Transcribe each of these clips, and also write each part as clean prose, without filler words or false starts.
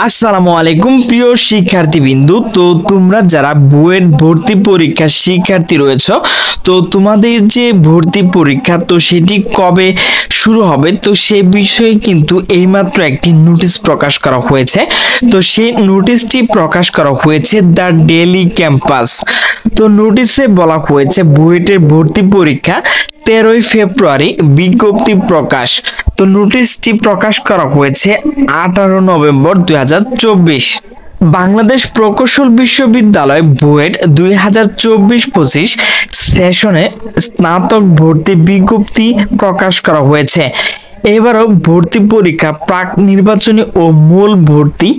আসসালামু আলাইকুম প্রিয় শিক্ষার্থীবৃন্দু। তো তোমরা যারা বুয়েট ভর্তি পরীক্ষার শিক্ষার্থী রয়েছে, তো তোমাদের যে ভর্তি পরীক্ষা তো সেটি কবে শুরু হবে, তো সে বিষয়ে কিন্তু এইমাত্র একটি নোটিশ প্রকাশ করা হয়েছে। তো সেই নোটিশটি প্রকাশ করা হয়েছে দ্য ডেইলি ক্যাম্পাস। তো নোটিশে বলা হয়েছে বুয়েটের ভর্তি পরীক্ষা 13ই ফেব্রুয়ারি বিজ্ঞপ্তি প্রকাশ। তো নোটিশটি প্রকাশ করা হয়েছে 18 নভেম্বর 2024। বাংলাদেশ প্রকৌশল বিশ্ববিদ্যালয় বুয়েট 2024-25 সেশনে স্নাতক ভর্তি বিজ্ঞপ্তি প্রকাশ করা হয়েছে। এবারও ভর্তি পরীক্ষা প্রাক নির্বাচনী ও মূল ভর্তি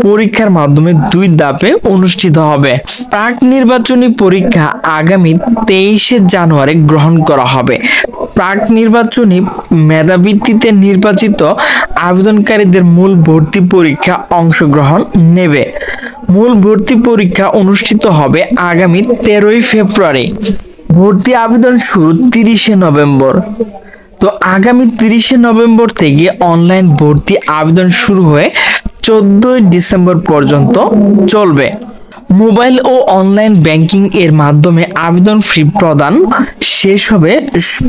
পরীক্ষার মাধ্যমে দুই ধাপে অনুষ্ঠিত হবে। প্রাক নির্বাচনী পরীক্ষা আগামী 23শে জানুয়ারি গ্রহণ করা হবে। প্রাক নির্বাচনী মেধাভিত্তিতে নির্বাচিত আবেদনকারীদের মূল ভর্তি পরীক্ষা অংশগ্রহণ নেবে। মূল ভর্তি পরীক্ষা অনুষ্ঠিত হবে আগামী 13ই ফেব্রুয়ারি। ভর্তি আবেদন শুরু 30শে নভেম্বর। তো আগামী 30শে নভেম্বর থেকে অনলাইন ভর্তি আবেদন শুরু হয়ে 14ই ডিসেম্বর পর্যন্ত চলবে। মোবাইল ও অনলাইন ব্যাংকিং এর মাধ্যমে আবেদন ফি প্রদান শেষ হবে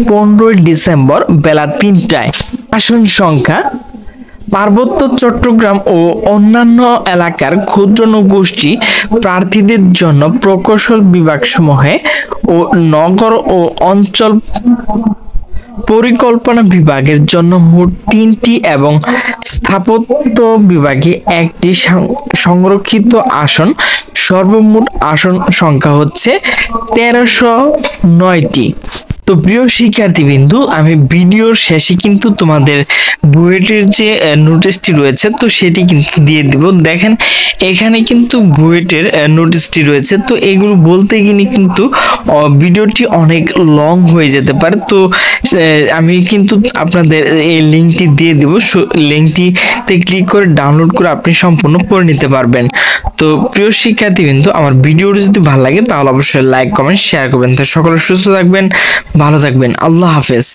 15ই ডিসেম্বর বেলা 3টায়। আসন সংখ্যা পার্বত্য চট্টগ্রাম ও অন্যান্য এলাকার ক্ষুদ্র নগোষ্ঠী প্রার্থীদের জন্য প্রকৌশল বিভাগসমূহে ও নগর ও অঞ্চল পরিকল্পনা বিভাগের জন্য মোট 3টি এবং স্থাপত্য বিভাগে একটি সংরক্ষিত আসন। সর্বমোট আসন সংখ্যা হচ্ছে 1309টি। তো প্রিয় শিক্ষার্থীবৃন্দু, আমি ভিডিওর শেষে কিন্তু তোমাদের বুয়েটের যে নোটিশটি রয়েছে তো সেটি কিন্তু দিয়ে দিব। দেখেন এখানে কিন্তু বুয়েটের নোটিশটি রয়েছে। তো এগুলো বলতে গেলে কিন্তু ভিডিওটি অনেক লং হয়ে যেতে পারে। তো আমি কিন্তু আপনাদের এই লিঙ্কটি দিয়ে দিব। লিঙ্কটিতে ক্লিক করে ডাউনলোড করে আপনি সম্পূর্ণ পড়ে নিতে পারবেন। তো প্রিয় শিক্ষার্থীবৃন্দু, আমার ভিডিওটি যদি ভালো লাগে তাহলে অবশ্যই লাইক কমেন্ট শেয়ার করবেন। তো সকলে সুস্থ থাকবেন, ভালো থাকবেন। আল্লাহ হাফেজ।